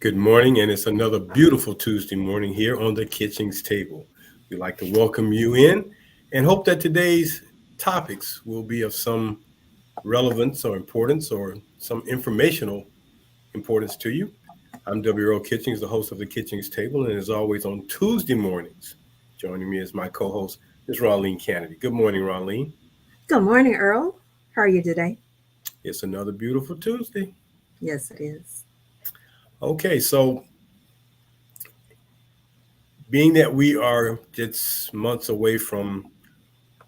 Good morning, and it's another beautiful Tuesday morning here on the Kitchings Table. We'd like to welcome you in and hope that today's topics will be of some relevance or importance or some informational importance to you. I'm W. Earl Kitchings, the host of the Kitchings Table, and as always on Tuesday mornings, joining me as my co-host is Ronline Cannady. Good morning, Ronline. Good morning, Earl. How are you today? It's another beautiful Tuesday. Yes, it is. Okay, so being that we are just months away from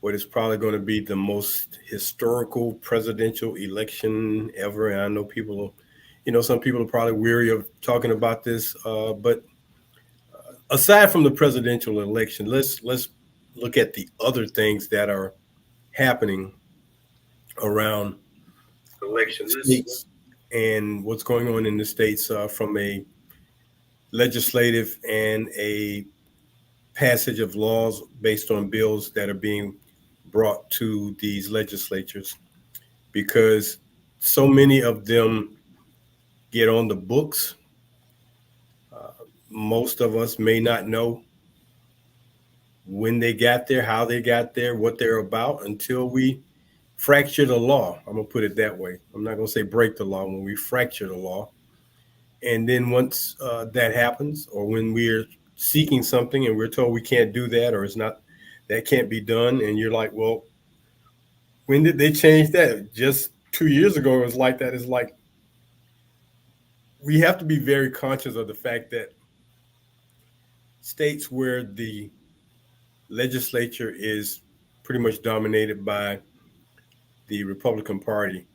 what is probably going to be the most historical presidential election ever. And I know some people are probably weary of talking about this. But aside from the presidential election, let's look at the other things that are happening around Election. states and what's going on in the states from a legislative and a passage of laws based on bills that are being brought to these legislatures because so many of them get on the books. Most of us may not know when they got there, how they got there, what they're about until we fracture the law. I'm going to put it that way. I'm not going to say break the law when we fracture the law. And then once that happens, or when we're seeking something and we're told we can't do that or it's not, that can't be done. And you're like, well, when did they change that? Just 2 years ago, it was like that. It's like we have to be very conscious of the fact that states where the legislature is pretty much dominated by the Republican Party,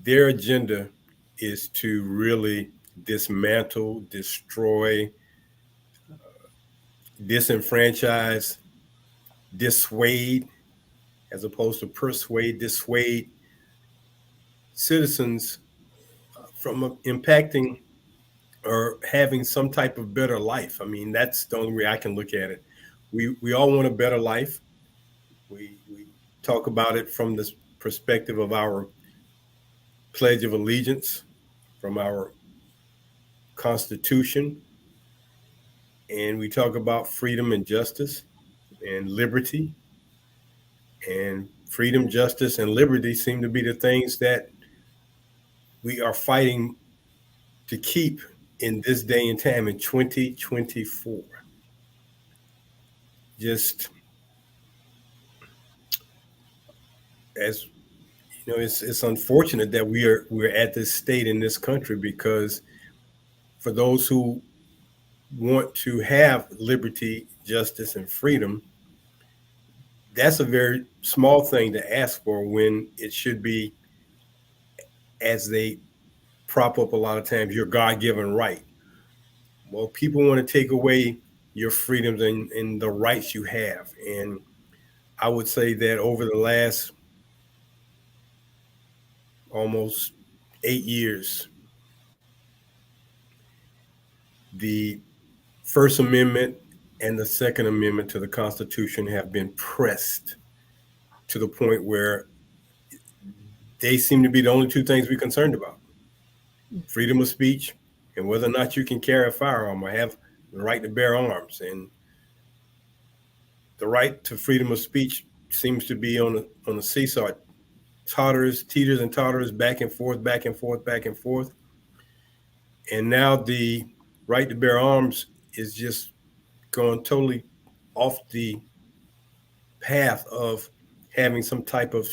their agenda is to really dismantle, destroy, disenfranchise, dissuade, as opposed to persuade, dissuade citizens from impacting or having some type of better life. I mean, that's the only way I can look at it. We all want a better life. We talk about it from this perspective of our Pledge of Allegiance, from our Constitution, and we talk about freedom and justice and liberty. And freedom, justice, and liberty seem to be the things that we are fighting to keep in this day and time in 2024. Just as it's unfortunate that we're at this state in this country because for those who want to have liberty, justice, and freedom, that's a very small thing to ask for when it should be, as they prop up a lot of times, your God given right. Well, people want to take away your freedoms and the rights you have. And I would say that over the last almost 8 years, the First Amendment and the Second Amendment to the Constitution have been pressed to the point where they seem to be the only two things we're concerned about: freedom of speech and whether or not you can carry a firearm or have the right to bear arms. And the right to freedom of speech seems to be on a seesaw. It teeters and totters back and forth, back and forth, back and forth. And now the right to bear arms is just going totally off the path of having some type of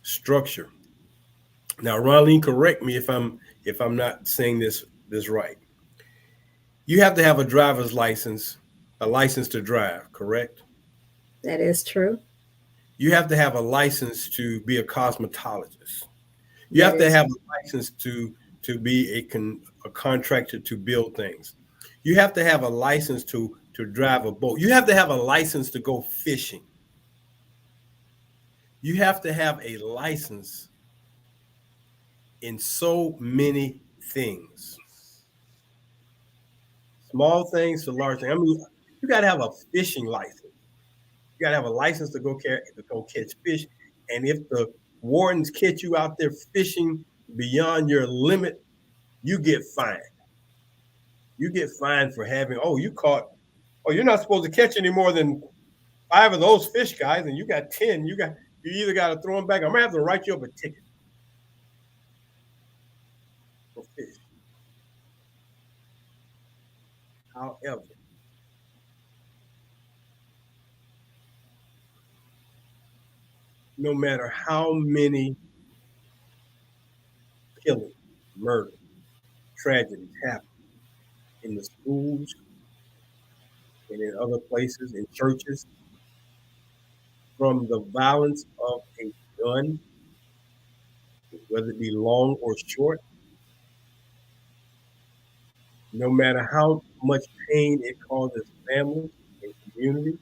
structure. Now, Ronline, correct me if I'm not saying this right. You have to have a driver's license, a license to drive, correct? That is true. You have to have a license to be a cosmetologist. You That have to is have a license to be a contractor to build things. You have to have a license to drive a boat. You have to have a license to go fishing. You have to have a license in so many things, small things to large things. I mean, you got to have a fishing license. You got to have a license to go catch fish. And if the wardens catch you out there fishing beyond your limit, you get fined. you get fined for having, oh, you caught, oh, you're not supposed to catch any more than 5 of those fish guys, and you got 10. You either got to throw them back. I'm gonna have to write you up a ticket for fish. However, no matter how many killings, murder, tragedies happen in the schools and in other places, in churches, from the violence of a gun, whether it be long or short, no matter how much pain it causes families and communities,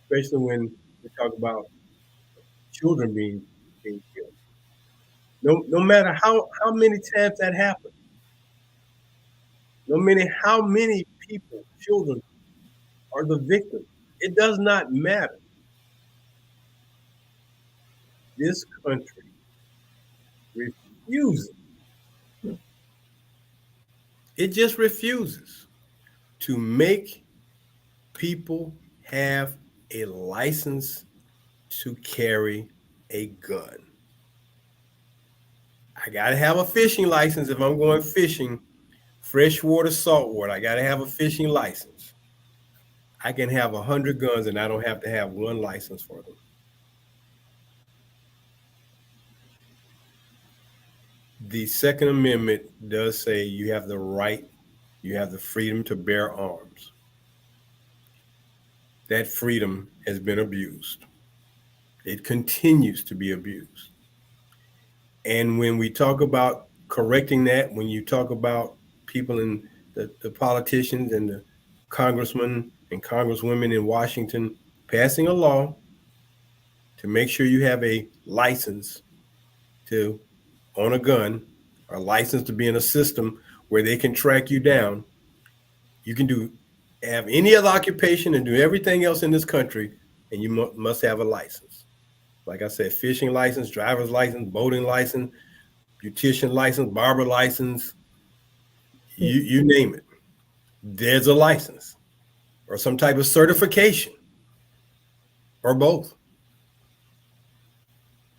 especially when we talk about children being killed. No matter how many times that happens, no matter how many people, children are the victims, it does not matter. This country refuses. It just refuses to make people have a license to carry a gun. I got to have a fishing license if I'm going fishing, freshwater, saltwater. I got to have a fishing license. I can have 100 guns and I don't have to have one license for them. The Second Amendment does say you have the right, you have the freedom to bear arms. That freedom has been abused. It continues to be abused. And when we talk about correcting that, when you talk about people in the politicians and the congressmen and congresswomen in Washington passing a law to make sure you have a license to own a gun, or a license to be in a system where they can track you down, you can have any other occupation and do everything else in this country, and you must have a license. Like I said, fishing license, driver's license, boating license, beautician license, barber license, you name it. There's a license or some type of certification or both.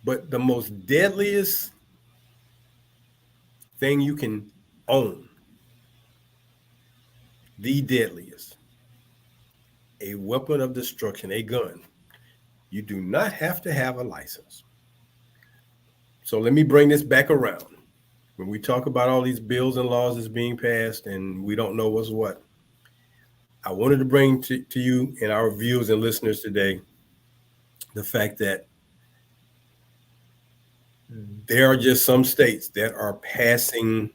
But the most deadliest thing you can own, the deadliest, a weapon of destruction, a gun, you do not have to have a license. So let me bring this back around. When we talk about all these bills and laws that's being passed and we don't know what's what, I wanted to bring to you and our viewers and listeners today the fact that there are just some states that are passing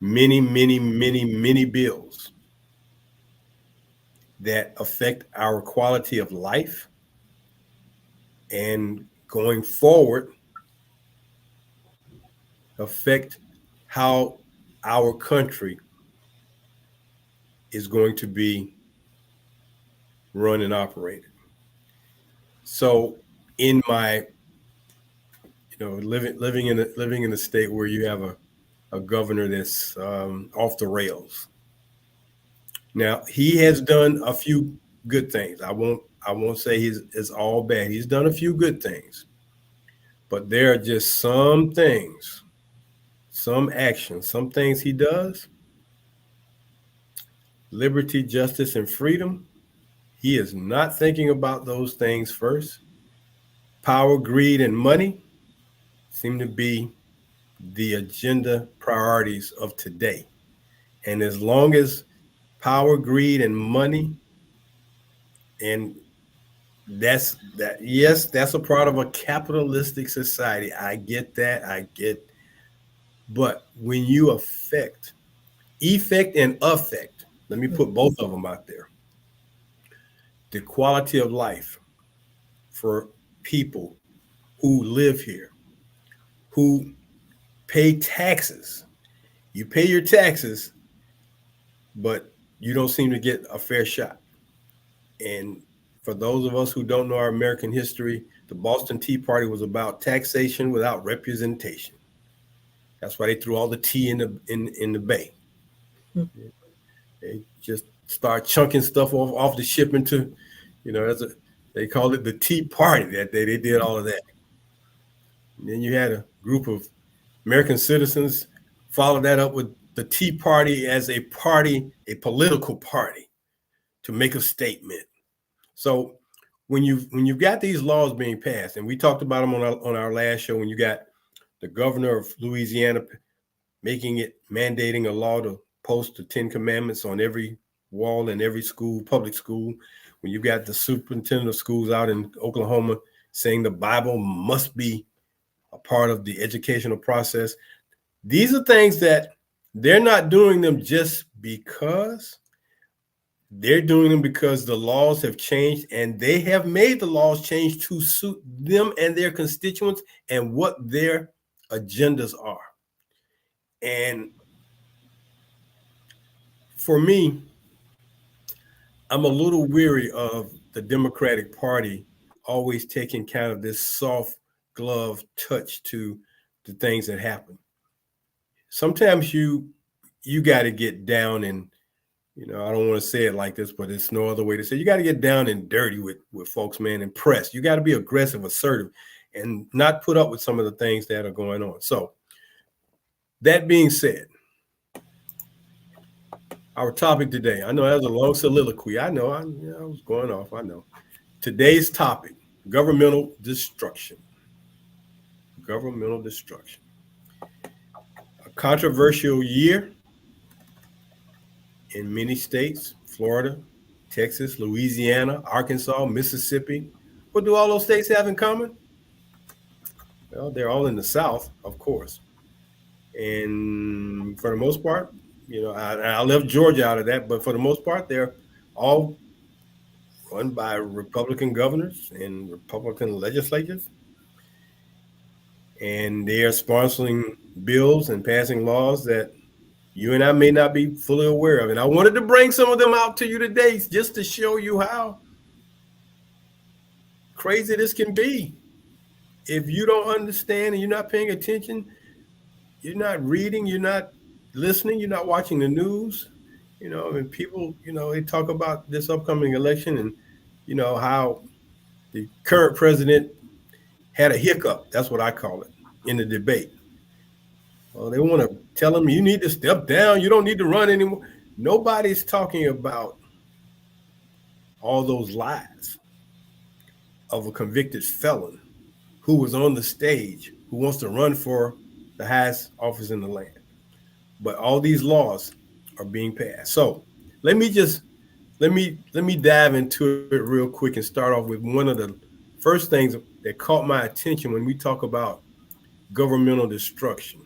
many, many, many, many bills that affect our quality of life, and going forward affect how our country is going to be run and operated. So in my, living in a state where you have a governor that's off the rails. Now he has done a few good things. I won't say it's all bad. He's done a few good things, but there are just some things, some actions, some things he does. Liberty, justice, and freedom. He is not thinking about those things first. Power, greed, and money seem to be the agenda priorities of today. And as long as power, greed, and money, and yes, that's a part of a capitalistic society. I get that. But when you effect and affect, let me put both of them out there. The quality of life for people who live here, who pay taxes. You pay your taxes, but you don't seem to get a fair shot. And for those of us who don't know our American history, the Boston Tea Party was about taxation without representation. That's why they threw all the tea in the bay. They just start chunking stuff off the shipment to, as they called it the Tea Party that day. They did all of that. And then you had a group of American citizens follow that up with the Tea Party as a party, a political party, to make a statement. So when you've got these laws being passed, and we talked about them on our last show, when you got the governor of Louisiana making it mandating a law to post the 10 Commandments on every wall in every school, public school, when you got the superintendent of schools out in Oklahoma saying the Bible must be a part of the educational process. These are things that they're not doing them just because. They're doing them because the laws have changed, and they have made the laws change to suit them and their constituents and what their agendas are. And for me, I'm a little weary of the Democratic Party always taking kind of this soft glove touch to the things that happen. Sometimes you got to get down and, I don't want to say it like this, but it's no other way to say it. You got to get down and dirty with folks, man, and press. You got to be aggressive, assertive, and not put up with some of the things that are going on. So that being said, our topic today, I know that was a long soliloquy. I know I was going off. I know. Today's topic, governmental destruction. Governmental destruction. A controversial year in many states, Florida, Texas, Louisiana, Arkansas, Mississippi. What do all those states have in common? Well, they're all in the South, of course. And for the most part, I left Georgia out of that, but for the most part, they're all run by Republican governors and Republican legislatures. And they are sponsoring bills and passing laws that you and I may not be fully aware of. And I wanted to bring some of them out to you today just to show you how crazy this can be. If you don't understand and you're not paying attention, you're not reading, you're not listening, you're not watching the news, and people, they talk about this upcoming election and, how the current president had a hiccup. That's what I call it in the debate. Well, they want to tell him, you need to step down. You don't need to run anymore. Nobody's talking about all those lies of a convicted felon who was on the stage, who wants to run for the highest office in the land. But all these laws are being passed. So let me dive into it real quick and start off with one of the first things that caught my attention when we talk about governmental destruction.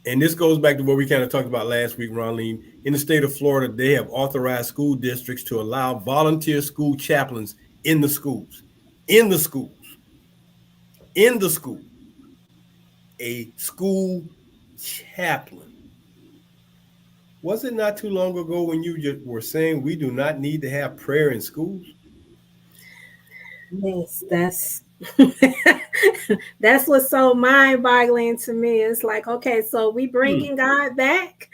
And this goes back to what we kind of talked about last week, Ronline. In the state of Florida, they have authorized school districts to allow volunteer school chaplains in the schools. In the schools. In the school. A school chaplain. Was it not too long ago when you just were saying we do not need to have prayer in schools? Yes, that's that's what's so mind-boggling to me. It's like, okay, so we bringing God back.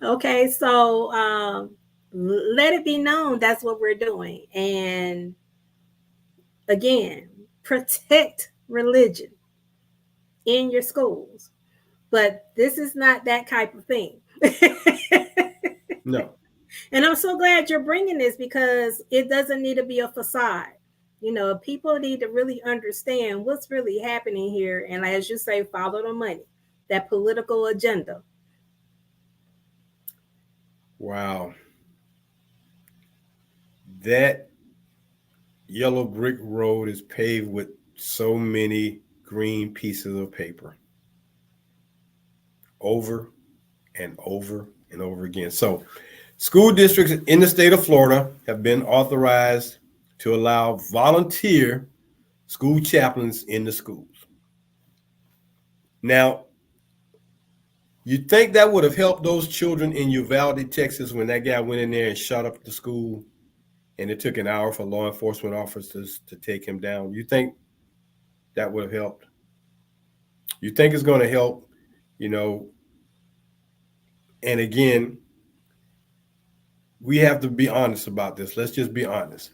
Okay, so let it be known that's what we're doing. And again, protect religion in your schools. But this is not that type of thing. No. And I'm so glad you're bringing this because it doesn't need to be a facade. People need to really understand what's really happening here. And as you say, follow the money, that political agenda. Wow. That yellow brick road is paved with so many green pieces of paper over and over and over again. So, school districts in the state of Florida have been authorized to allow volunteer school chaplains in the schools. Now, you'd think that would have helped those children in Uvalde, Texas, when that guy went in there and shot up the school and it took an hour for law enforcement officers to take him down. You think that would have helped? You think it's going to help, you know, and again, we have to be honest about this. Let's just be honest.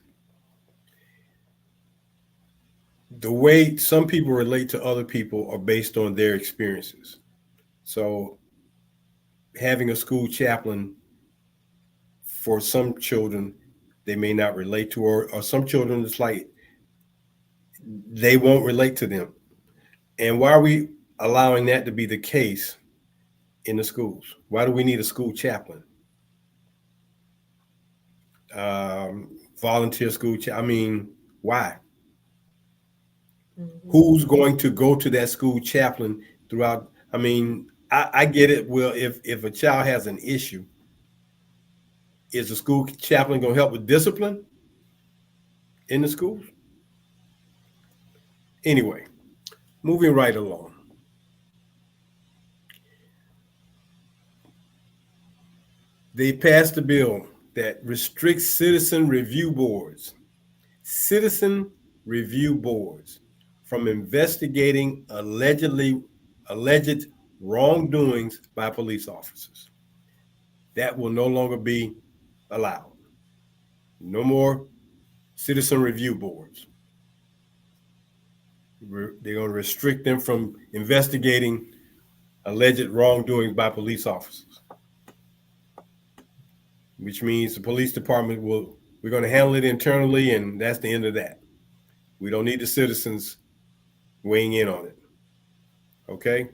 The way some people relate to other people are based on their experiences. So having a school chaplain for some children they may not relate to, or some children it's like they won't relate to them. And why are we allowing that to be the case in the schools? Why do we need a school chaplain? Um, Volunteer school I mean, why? Mhm. Who's going to go to that school chaplain throughout? I mean, I get it. Well, if a child has an issue, is the school chaplain going to help with discipline in the schools? Anyway, moving right along. They passed a bill that restricts citizen review boards from investigating alleged wrongdoings by police officers. That will no longer be allowed. No more citizen review boards. They're going to restrict them from investigating alleged wrongdoing by police officers, which means the police department we're going to handle it internally, and that's the end of that. We don't need the citizens weighing in on it. Okay?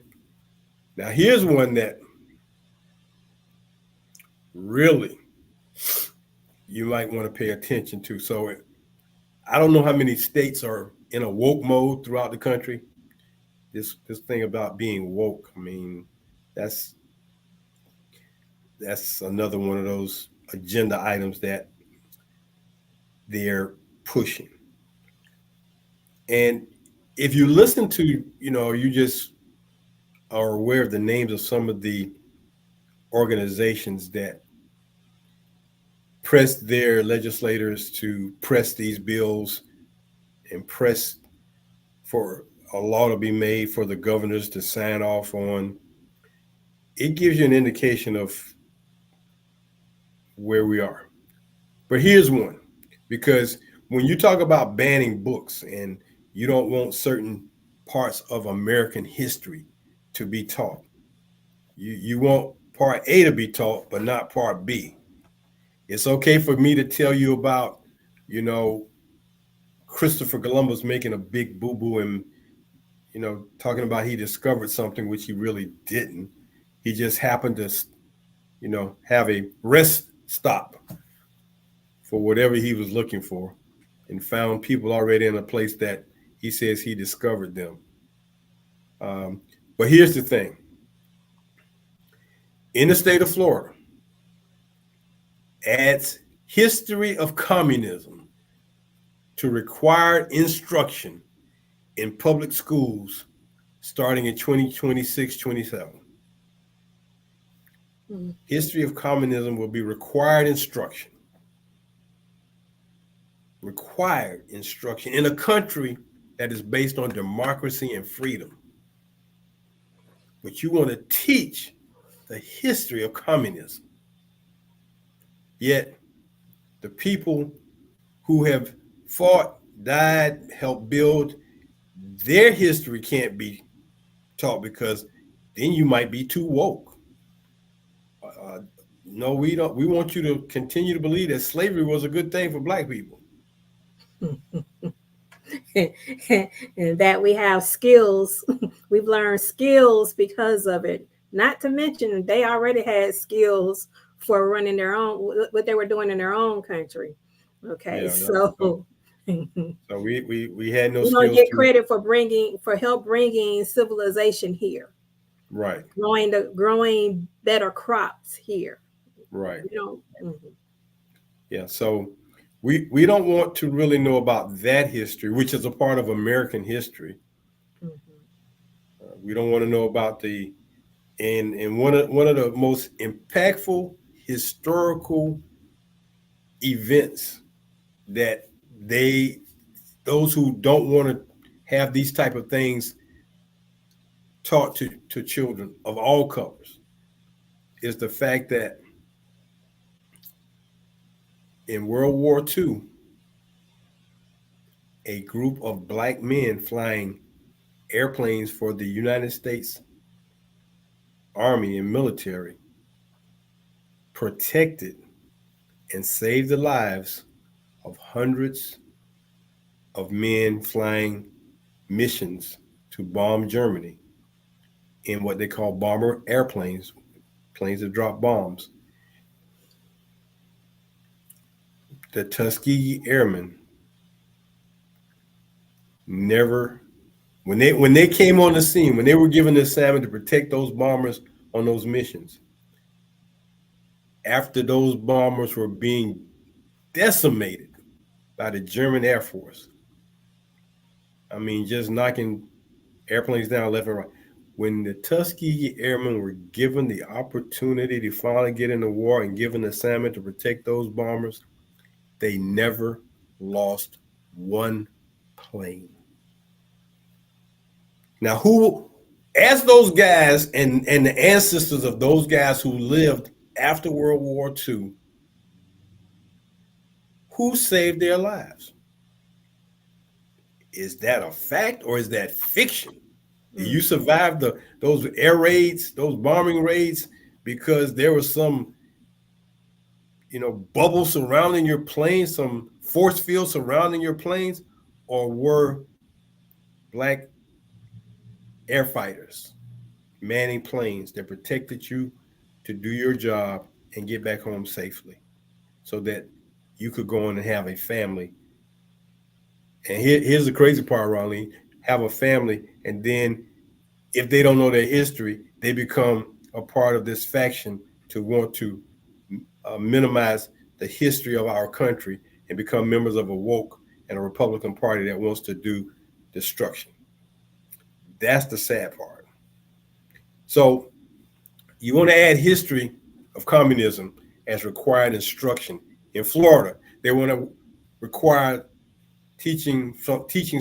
Now, here's one that really you might want to pay attention to. So, I don't know how many states are in a woke mode throughout the country. This thing about being woke, I mean, that's that's another one of those agenda items that they're pushing. And if you listen to, you just are aware of the names of some of the organizations that press their legislators to press these bills and press for a law to be made for the governors to sign off on, it gives you an indication of where we are. But here's one, because when you talk about banning books and you don't want certain parts of American history to be taught, you want part A to be taught, but not part B. It's okay for me to tell you about, you know, Christopher Columbus making a big boo boo and, talking about he discovered something which he really didn't. He just happened to, have a rest stop for whatever he was looking for and found people already in a place that he says he discovered them. Um, but here's the thing, in the state of Florida, adds history of communism to required instruction in public schools starting in 2026-27. Mhm. History of communism will be required instruction. Required instruction in a country that is based on democracy and freedom. But you want to teach the history of communism. Yet the people who have fought, died, helped build their history can't be taught because then you might be too woke. Uh, no, we don't. We want you to continue to believe that slavery was a good thing for black people. And that we have skills. We've learned skills because of it. Not to mention, they already had skills for running their own, what they were doing in their own country. Okay, Yeah, so so we we had no don't skills get to. credit for help bringing civilization here, Right, growing better crops here. right. We don't. Mhm. Yeah, so we don't want to really know about that history, which is a part of American history. Mhm. We don't want to know about and one of the most impactful historical events that they those who don't want to have these type of things taught to children of all colors is the fact that in World War II, a group of black men flying airplanes for the United States Army and military protected and saved the lives of hundreds of men flying missions to bomb Germany in what they call bomber airplanes, planes that drop bombs. The Tuskegee Airmen never, when they came on the scene, when they were given the assignment to protect those bombers on those missions, after those bombers were being decimated by the German Air Force, I mean, just knocking airplanes down left and right. When the Tuskegee Airmen were given the opportunity to finally get in the war and given the assignment to protect those bombers, they never lost one plane. Now, who, as those guys and the ancestors of those guys who lived after World War II, who saved their lives? Is that a fact or is that fiction? You survived those air raids, those bombing raids, because there was some, bubble surrounding your plane, some force field surrounding your planes, or were black air fighters manning planes that protected you to do your job and get back home safely so that you could go on and have a family. And here's the crazy part, Ronline, have a family, and then if they don't know their history, they become a part of this faction to want to minimize the history of our country and become members of a woke and a Republican Party that wants to do destruction. That's the sad part. So you want to add history of communism as required instruction. In Florida, they want to require teachings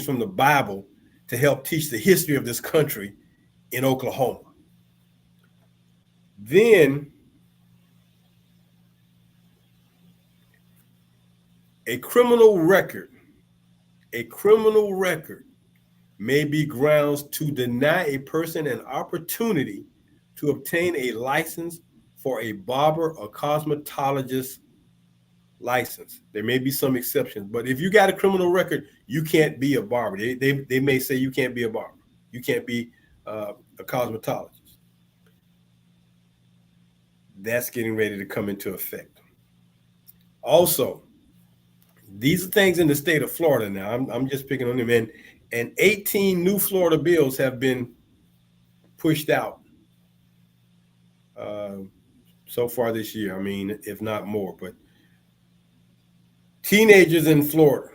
from the Bible to help teach the history of this country in Oklahoma. Then a criminal record may be grounds to deny a person an opportunity to obtain a license for a barber or cosmetologist license. There may be some exceptions, but if you got a criminal record, you can't be a barber. They may say you can't be a barber. You can't be a cosmetologist. That's getting ready to come into effect. Also, these are things in the state of Florida now. I'm just picking on them. And 18 new Florida bills have been pushed out so far this year. I mean, if not more. But teenagers in Florida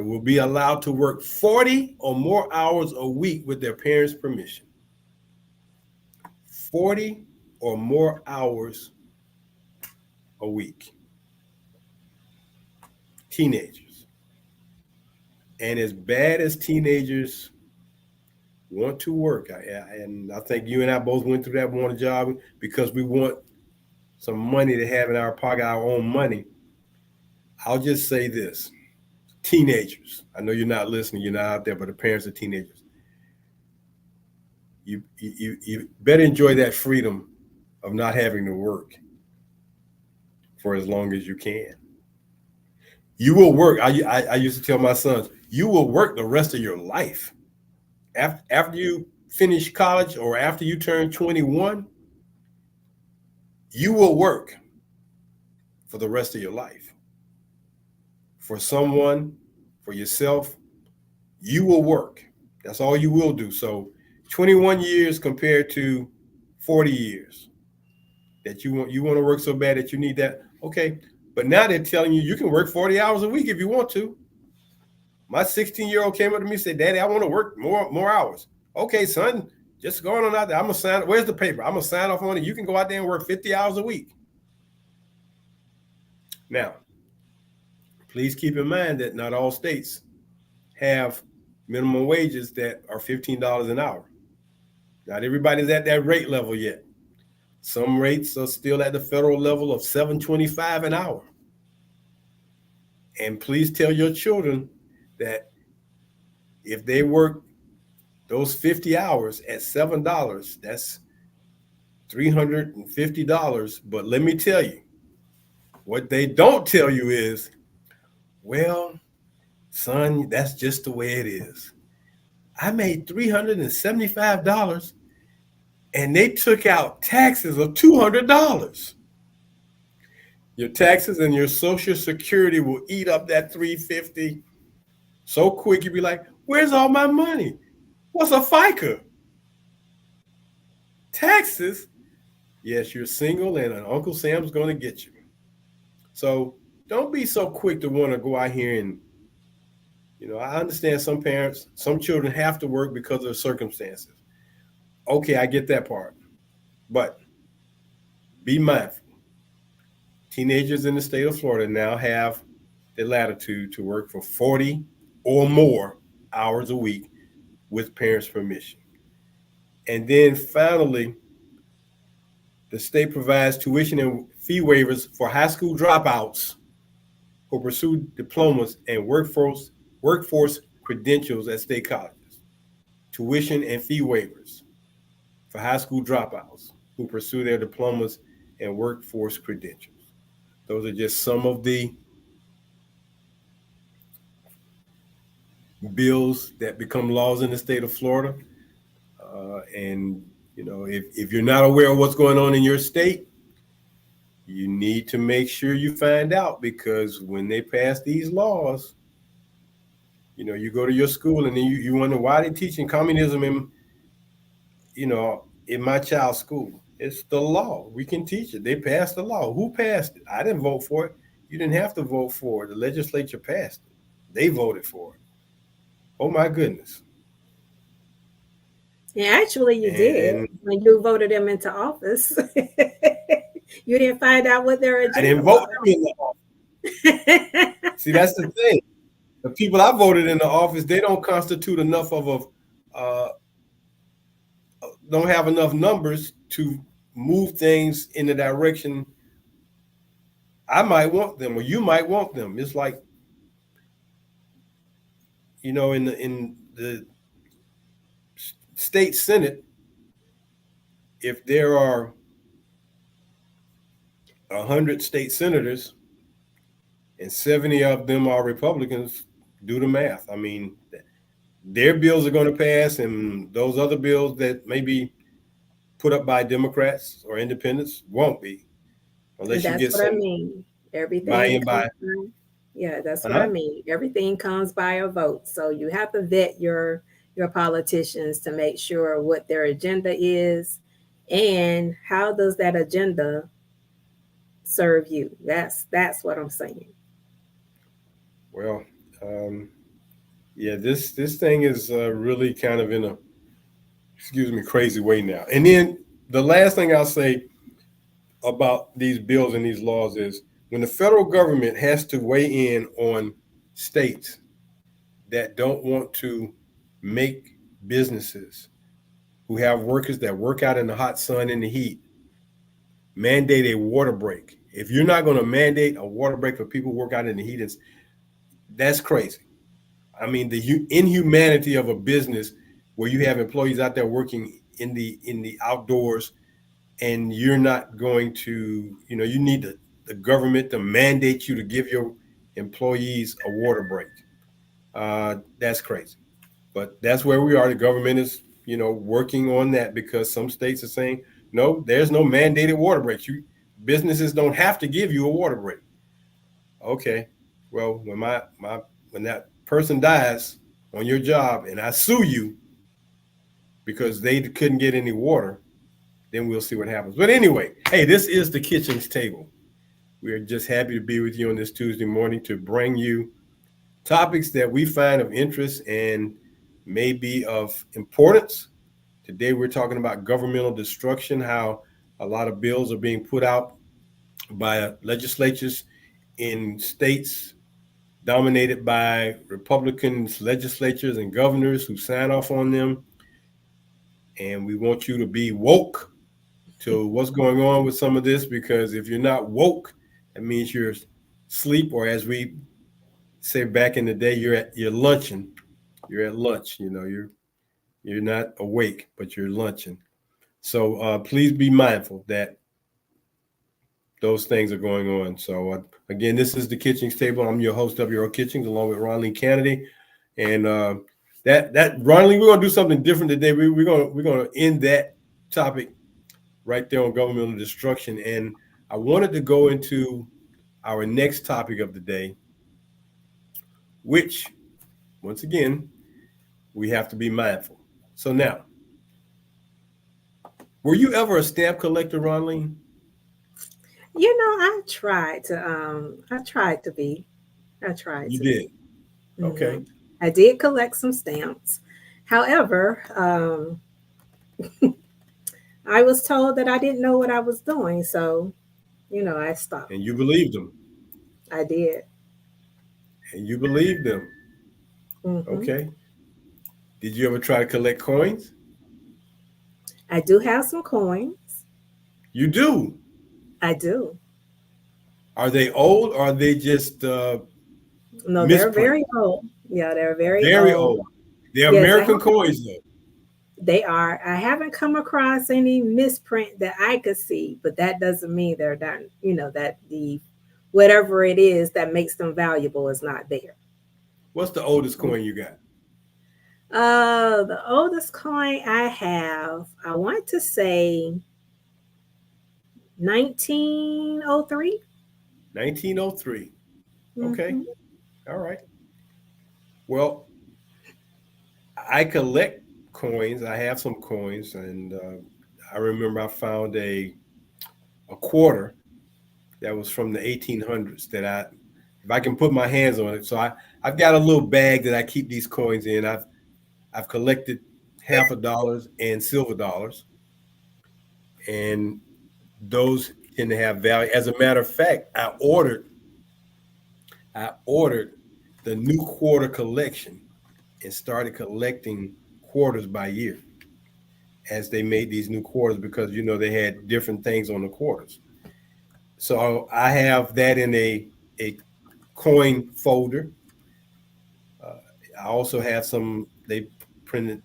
will be allowed to work 40 or more hours a week with their parents' permission. 40 or more hours a week. Teenagers. And as bad as teenagers want to work, and I think you and I both went through that, want a job because we want some money to have in our pocket, our own money. I'll just say this. Teenagers, I know you're not listening, you're not out there, but the parents of teenagers, you better enjoy that freedom of not having to work for as long as you can. You will work. I used to tell my sons, you will work the rest of your life. After you finish college or after you turn 21, you will work for the rest of your life. For someone, for yourself, you will work. That's all you will do. So 21 years compared to 40 years that you want to work so bad that you need that. Okay. But now they're telling you can work 40 hours a week if you want to. My 16-year-old came up to me and said, Daddy, I want to work more hours. Okay, son, just go on out there. I'm going to sign. Where's the paper? I'm going to sign off on it. You can go out there and work 50 hours a week. Now, please keep in mind that not all states have minimum wages that are $15 an hour. Not everybody's at that rate level yet. Some rates are still at the federal level of 7.25 an hour. And please tell your children that if they work those 50 hours at $7, that's $350. But let me tell you, what they don't tell you is, well, son, that's just the way it is. I made $375 and they took out taxes of $200. Your taxes and your social security will eat up that 350 so quick you'll be like, where's all my money? What's a FICA? Taxes? Yes, you're single and an Uncle Sam's going to get you. So don't be so quick to want to go out here and, I understand some parents, some children have to work because of circumstances. Okay, I get that part. But be mindful. Teenagers in the state of Florida now have the latitude to work for 40 or more hours a week with parents' permission. And then finally, the state provides tuition and fee waivers for high school dropouts who pursue diplomas and workforce credentials at state colleges. Tuition and fee waivers for high school dropouts who pursue their diplomas and workforce credentials. Those are just some of the bills that become laws in the state of Florida. And if you're not aware of what's going on in your state, you need to make sure you find out, because when they pass these laws, you go to your school and then you wonder why they're teaching communism in my child's school. It's the law. We can teach it. They passed the law. Who passed it? I didn't vote for it. You didn't have to vote for it. The legislature passed it. They voted for it. Oh my goodness. Yeah, actually, you did And when you voted them into office. You didn't find out what their I agenda didn't vote was. them in the office. See, that's the thing. The people I voted in the office, they don't constitute enough of don't have enough numbers to move things in the direction I might want them or you might want them. It's like, in the state senate, if there are 100 state senators and 70 of them are Republicans, do the math. I mean, their bills are going to pass, and those other bills that may be put up by Democrats or independents won't be, And unless you that's get what I some mean. Everything buy-in comes by. by, yeah, that's what I Uh-huh. mean. Everything comes by a vote. So you have to vet your politicians to make sure what their agenda is and how does that agenda serve you. That's what I'm saying. Well, um, yeah, this thing is really kind of in a, excuse me, crazy way now. And then the last thing I'll say about these bills and these laws is, when the federal government has to weigh in on states that don't want to make businesses who have workers that work out in the hot sun and the heat mandate a water break. If you're not going to mandate a water break for people who work out in the heat, that's crazy. I mean, the inhumanity of a business where you have employees out there working in the outdoors, and you're not going to, you need the government to mandate you to give your employees a water break. That's crazy. But that's where we are. The government is, working on that, because some states are saying, no, there's no mandated water breaks. Businesses don't have to give you a water break. Okay. Well, when that person dies on your job and I sue you because they couldn't get any water, then we'll see what happens. But anyway, hey, this is the Kitchings Table. We are just happy to be with you on this Tuesday morning to bring you topics that we find of interest and may be of importance. Today, we're talking about governmental destruction, how a lot of bills are being put out by legislatures in states dominated by Republicans, legislatures, and governors who sign off on them. And we want you to be woke to what's going on with some of this, because if you're not woke, that means you're asleep, or as we say back in the day, you're lunching. You're at lunch. You're not awake, but you're lunching. So please be mindful that those things are going on. So again, this is the Kitchings Table. I'm your host, Earl Kitchings, along with Ronline Cannady, and that Ronline, we're gonna do something different today. We're gonna end that topic right there on governmental destruction, and I wanted to go into our next topic of the day, which once again we have to be mindful. So now, were you ever a stamp collector, Ronline? I tried to be. I tried You to be. did. hmm Okay. I did collect some stamps. However, I was told that I didn't know what I was doing, so I stopped. And you believed them. I did. And you believed them. hmm Okay. Did you ever try to collect coins? I do have some coins. You do. I do. Are they old, or are they just No, they're misprint? very old. Yeah, they're very Very old. old. They're Yes, I American haven't. coins, though. They are. I haven't come across any misprint that I could see, but that doesn't mean they're done. That the whatever it is that makes them valuable is not there. What's the oldest coin you got? The oldest coin I have, I want to say 1903. 1903. Okay. Mm-hmm. All right. Well, I collect coins. I have some coins, and I remember I found a quarter that was from the 1800s that if I can put my hands on it. So I've got a little bag that I keep these coins in. I've collected half a dollars and silver dollars, and those tend to have value. As a matter of fact, I ordered the new quarter collection and started collecting quarters by year as they made these new quarters, because they had different things on the quarters. So I have that in a coin folder. I also have some, they printed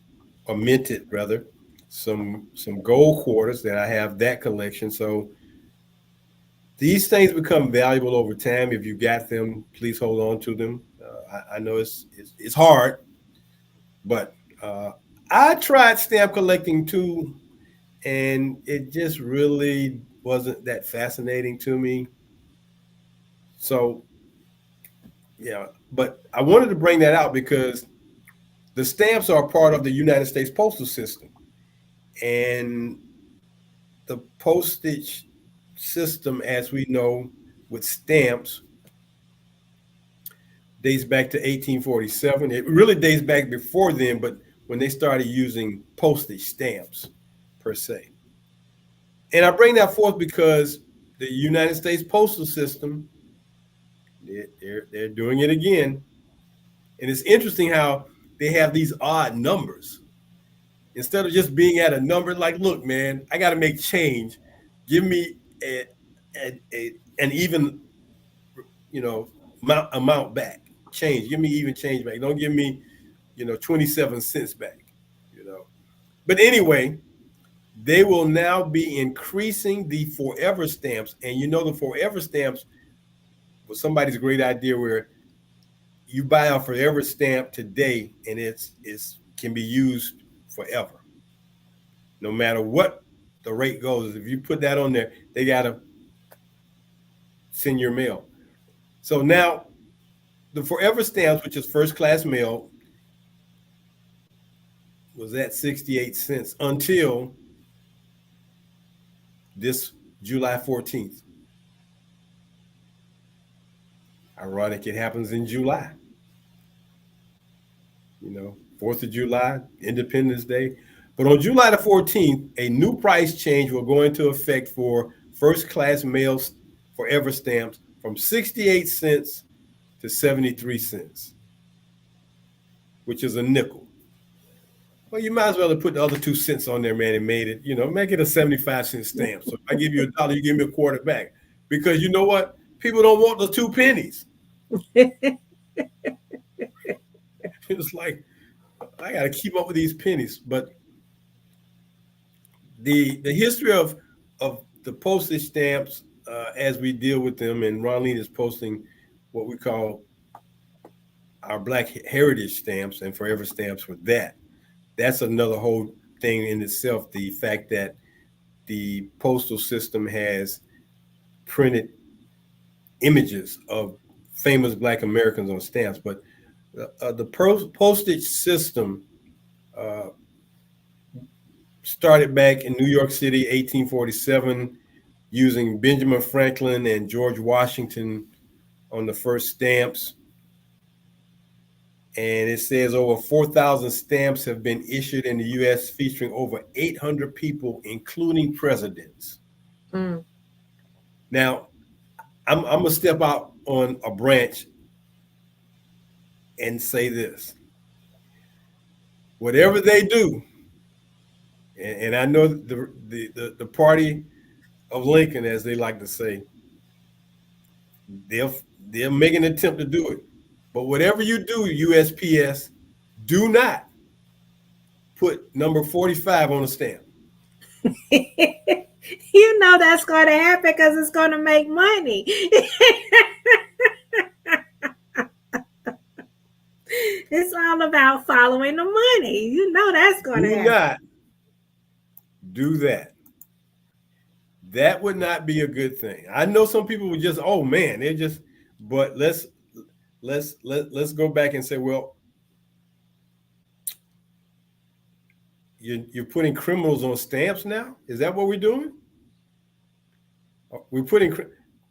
or minted rather, some gold quarters that I have that collection. So these things become valuable over time. If you got them, please hold on to them. I know it's hard, but I tried stamp collecting too, and it just really wasn't that fascinating to me. So yeah, but I wanted to bring that out because the stamps are part of the United States postal system, and the postage system, as we know, with stamps dates back to 1847. It really dates back before then, but when they started using postage stamps per se. And I bring that forth because the United States postal system, they're doing it again. And it's interesting how they have these odd numbers. Instead of just being at a number, like, look, man, I got to make change. Give me an even, you know, amount back. Change. Give me even change back. Don't give me, 27 cents back. You know. But anyway, they will now be increasing the forever stamps, and the forever stamps was somebody's great idea where you buy a forever stamp today, and it's can be used forever, no matter what the rate goes. If you put that on there, they gotta send your mail. So now the forever stamps, which is first class mail, was at 68 cents until this July 14th. Ironic, it happens in July, 4th of July, Independence Day. But on July the 14th, a new price change will go into effect for first class mail forever stamps from 68 cents to 73 cents, which is a nickel. Well, you might as well have put the other 2 cents on there, man, and made it, make it a 75-cent stamp. So if I give you $1, you give me a quarter back. Because you know what? People don't want the 2 pennies. It's like, I got to keep up with these pennies. But the history of the postage stamps as we deal with them, and Ronline is posting what we call our Black Heritage stamps and Forever stamps for that. That's another whole thing in itself. The fact that the postal system has printed images of famous Black Americans on stamps, but the postage system uh, started back in New York City, 1847, using Benjamin Franklin and George Washington on the first stamps. And it says over 4,000 stamps have been issued in the U.S., featuring over 800 people, including presidents. Mm. Now, I'm going to step out on a branch and say this. Whatever they do, and I know the party of Lincoln, as they like to say, they'll they'll make an attempt to do it. But whatever you do, USPS, do not put number 45 on a stamp. You know that's going to happen because it's going to make money. It's all about following the money. You know that's going to Do happen. not do that. That would not be a good thing. I know some people would just, oh man, they're just. But let's go back and say, well, you're putting criminals on stamps now. Is that what we're doing? We're putting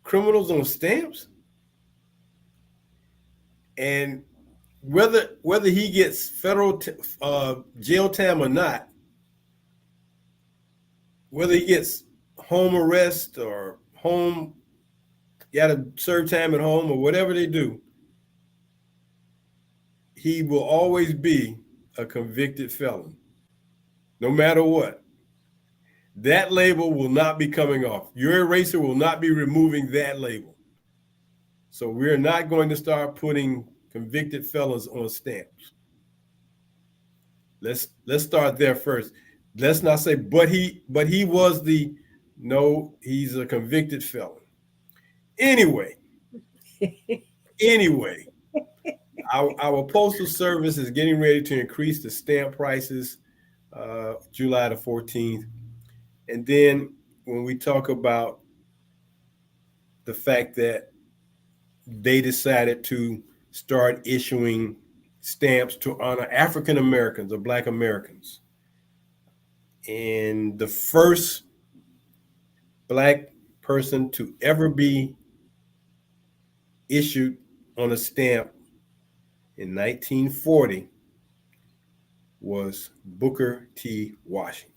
criminals on stamps, and whether he gets federal jail time or not, whether he gets home arrest or home, got to serve time at home or whatever they do, he will always be a convicted felon, no matter what. That label will not be coming off. Your eraser will not be removing that label. So we're not going to start putting convicted felons on stamps. Let's start there first. Let's not say, but he was the, no, he's a convicted felon. Anyway, our postal service is getting ready to increase the stamp prices July the 14th. And then when we talk about the fact that they decided to start issuing stamps to honor African Americans or Black Americans. And the first Black person to ever be issued on a stamp in 1940 was Booker T. Washington.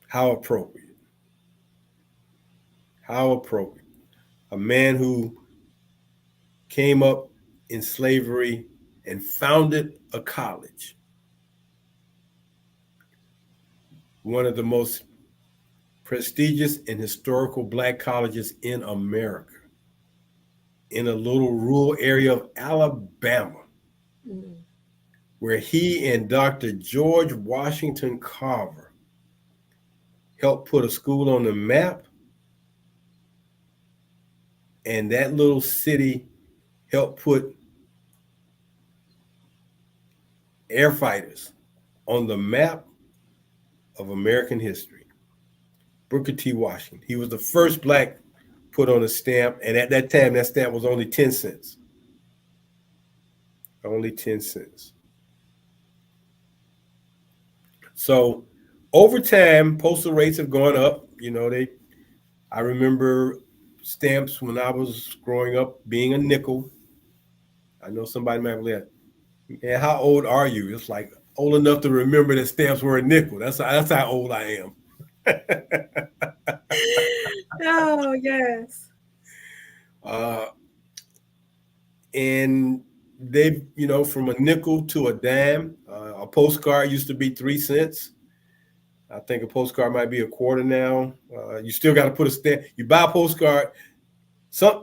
How appropriate. How appropriate. A man who came up in slavery and founded a college, one of the most prestigious and historical Black colleges in America, in a little rural area of Alabama, where he and Dr. George Washington Carver helped put a school on the map. And that little city helped put air fighters on the map of American history. Booker T. Washington. He was the first Black put on a stamp, and at that time, that stamp was only 10 cents. Only 10 cents. So over time, postal rates have gone up. I remember stamps when I was growing up being a nickel. I know somebody might be like, "Man, how old are you?" It's like old enough to remember that stamps were a nickel. That's how old I am. Oh, yes. Uh, and they've, from a nickel to a dime. A postcard used to be 3 cents. I think a postcard might be a quarter now. You still got to put a stamp. You buy a postcard.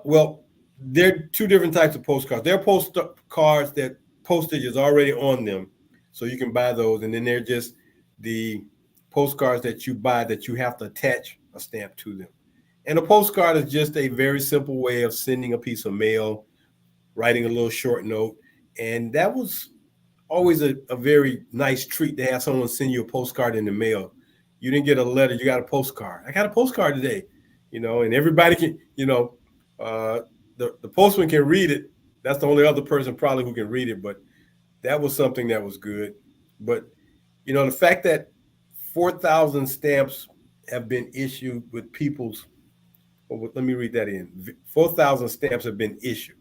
Well, there are two different types of postcards. There are postcards that postage is already on them, so you can buy those, and then they're just the postcards that you buy that you have to attach a stamp to them. And a postcard is just a very simple way of sending a piece of mail, writing a little short note, and that was always a very nice treat to have someone send you a postcard in the mail. You didn't get a letter, you got a postcard. I got a postcard today, and everybody can, uh, the postman can read it. That's the only other person probably who can read it, but that was something that was good. But, the fact that 4,000 stamps have been issued with people's, let me read that in 4,000 stamps have been issued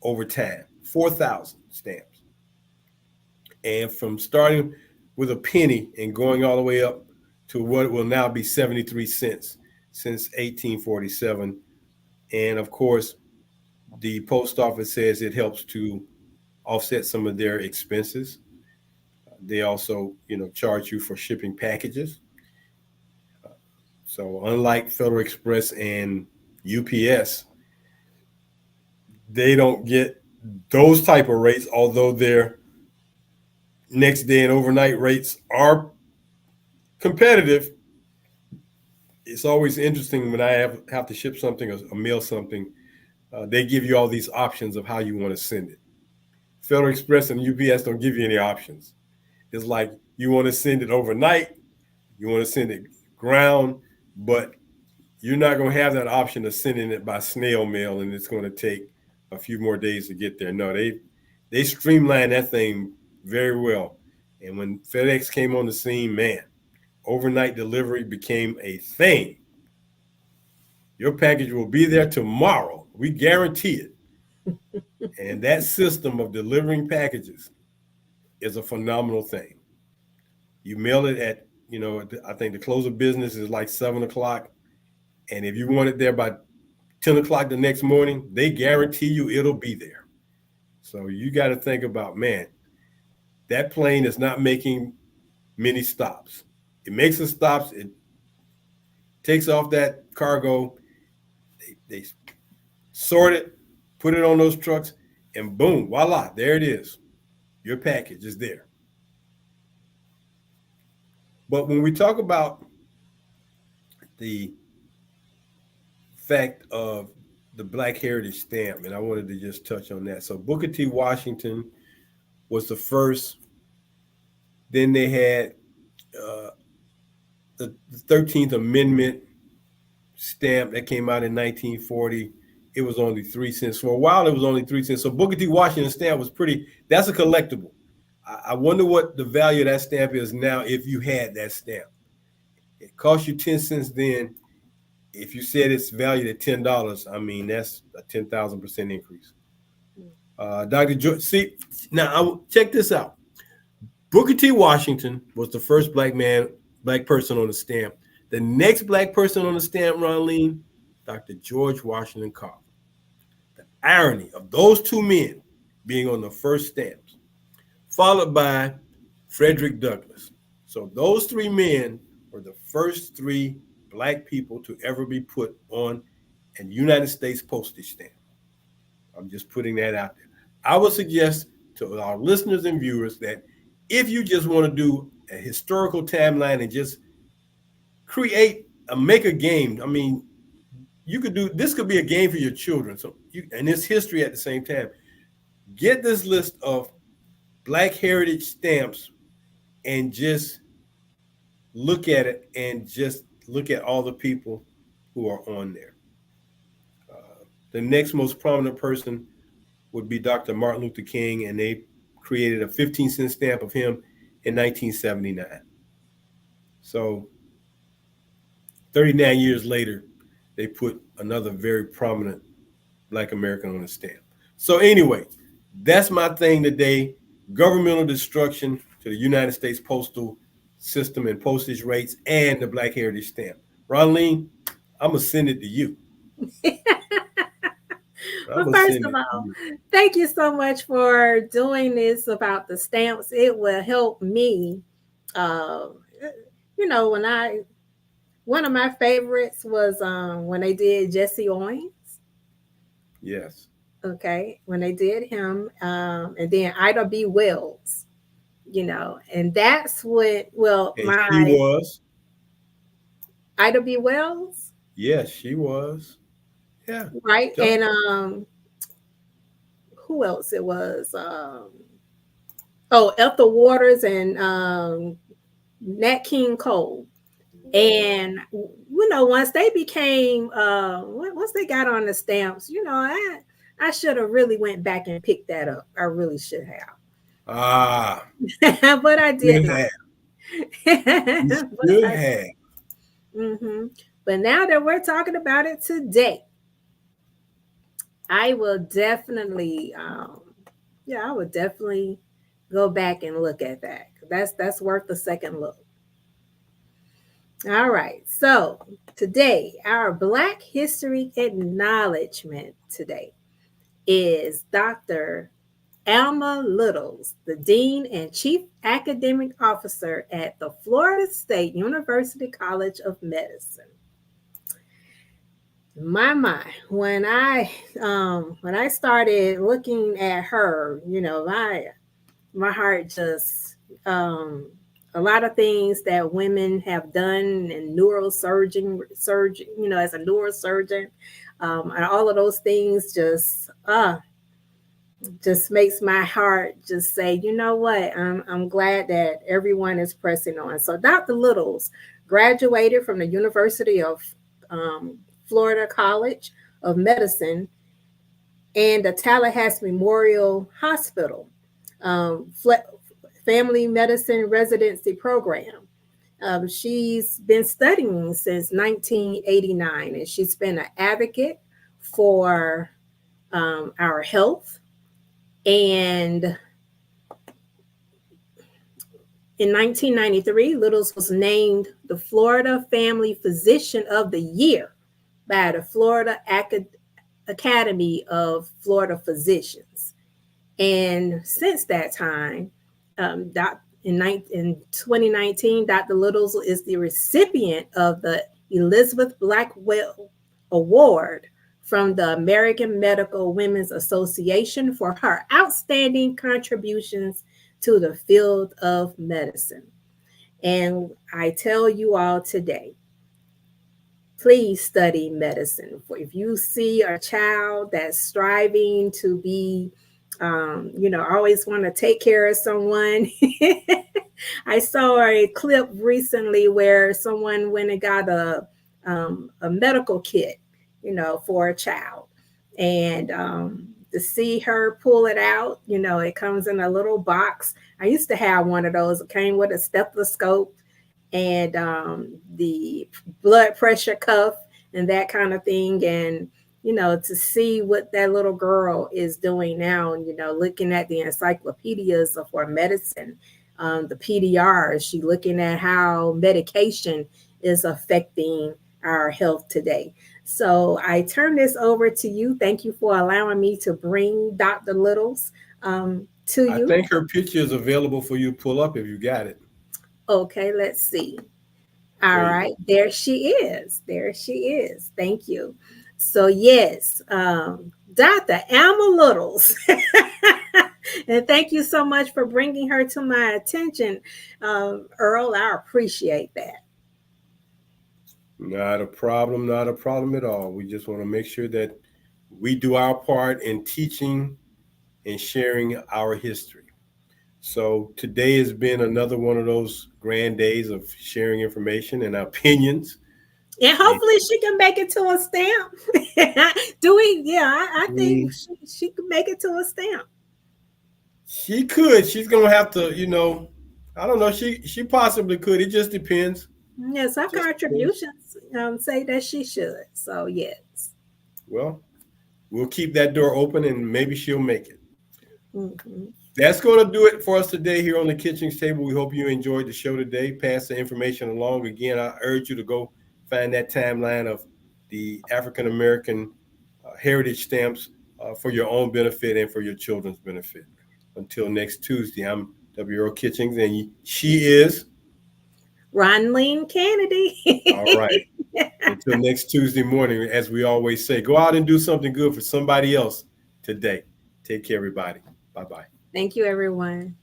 over time, 4,000 stamps. And from starting with a penny and going all the way up to what will now be 73 cents since 1847. And of course, the post office says it helps to offset some of their expenses. They also, charge you for shipping packages. So unlike Federal Express and UPS, they don't get those type of rates, although their next day and overnight rates are competitive. It's always interesting when I have to ship something or mail something. They give you all these options of how you want to send it. Federal Express and UPS don't give you any options. It's like you want to send it overnight, you want to send it ground, but you're not going to have that option of sending it by snail mail, and it's going to take a few more days to get there. No, they streamlined that thing very well. And when FedEx came on the scene, man, overnight delivery became a thing. Your package will be there tomorrow. We guarantee it. And that system of delivering packages is a phenomenal thing. You mail it at, I think the close of business is like 7 o'clock. And if you want it there by 10 o'clock the next morning, they guarantee you it'll be there. So you got to think about, man, that plane is not making many stops. It makes the stops, it takes off that cargo, they sort it, put it on those trucks, and boom, voila, there it is. Your package is there. But when we talk about the fact of the Black Heritage Stamp, and I wanted to just touch on that. So Booker T. Washington was the first. Then they had uh, the 13th Amendment stamp that came out in 1940. It was only 3 cents. For a while, it was only 3 cents. So Booker T. Washington stamp was pretty, that's a collectible. I wonder what the value of that stamp is now if you had that stamp. It cost you 10 cents then. If you said it's valued at $10, I mean, that's a 10,000% increase. Dr. George, see, now check this out. Booker T. Washington was the first black person on the stamp. The next black person on the stamp, Ronline, Dr. George Washington Carver. The irony of those two men being on the first stamps, followed by Frederick Douglass. So those three men were the first three black people to ever be put on a United States postage stamp. I'm just putting that out there. I would suggest to our listeners and viewers that if you just want to do a historical timeline and just make a game, I mean, you could do this, could be a game for your children. So and it's history at the same time. Get this list of Black heritage stamps and just look at it and just look at all the people who are on there. The next most prominent person would be Dr. Martin Luther King, and they created a 15-cent stamp of him in 1979. So 39 years later, they put another very prominent Black American on the stamp. So anyway, that's my thing today. Governmental destruction to the United States postal system and postage rates and the Black Heritage Stamp. Ronline, I'm going to send it to you. I'm Well, gonna first send of it to all, you. thank you so much for doing this about the stamps. It will help me. Uh, when I one of my favorites was when they did Jesse Owens. Yes. Okay, when they did him, and then Ida B. Wells. And that's what. Well, And she my was. Ida B. Wells, Yes, she was. Yeah. right? Tell And who else it was? Ethel Waters and Nat King Cole. And once they became once they got on the stamps, I should have really went back and picked that up. I really should ah, have. But I did you not. have. You But should I have. hmm But now that we're talking about it today, I will definitely yeah, I would definitely go back and look at that. That's worth a second look. All right. So today, our Black History Acknowledgement today is Dr. Alma Littles, the Dean and Chief Academic Officer at the Florida State University College of Medicine. My, when I started looking at her, my heart just um a lot of things that women have done in surgeon, as a neurosurgeon, and all of those things just makes my heart just say, you know what, I'm glad that everyone is pressing on. So Dr. Littles graduated from the University of um, Florida College of Medicine and the Tallahassee Memorial Hospital um, Family Medicine Residency Program. She's been studying since 1989, and she's been an advocate for our health. And in 1993, Littles was named the Florida Family Physician of the Year by the Florida Academy of Florida Physicians. And since that time, in 2019, Dr. Littles is the recipient of the Elizabeth Blackwell Award from the American Medical Women's Association for her outstanding contributions to the field of medicine. And I tell you all today, please study medicine. If you see a child that's striving to be, always want to take care of someone. I saw a clip recently where someone went and got a medical kit, for a child. And to see her pull it out, it comes in a little box. I used to have one of those. It came with a stethoscope and the blood pressure cuff and that kind of thing. And, to see what that little girl is doing now, and, looking at the encyclopedias of our medicine, the PDR, she looking at how medication is affecting our health today. So I turn this over to you. Thank you for allowing me to bring Dr. Littles to I you. think her picture is available for you to pull up if you got it. Okay, let's see. There All you right, go. there she is. There she is. Thank you. So, yes, Dr. Alma Littles. And thank you so much for bringing her to my attention, Earl. I appreciate that. Not a problem. Not a problem at all. We just want to make sure that we do our part in teaching and sharing our history. So today has been another one of those grand days of sharing information and opinions. And And hopefully she can make it to a stamp. Do we? Yeah, I think mm, she could make it to a stamp. she could. She's gonna have to, I don't know. She possibly could. It just depends. Yes, her Just depends. contributions say that she should. So, yes. Well, we'll keep that door open and maybe she'll make it. Mhm. That's going to do it for us today here on the Kitchings Table. We hope you enjoyed the show today. Pass the information along. Again, I urge you to go find that timeline of the African American heritage stamps for your own benefit and for your children's benefit. Until next Tuesday, I'm W. Earl Kitchings, and she is Ronline Cannady. all right. Until next Tuesday morning, as we always say, go out and do something good for somebody else today. Take care, everybody. Bye bye. Thank you, everyone.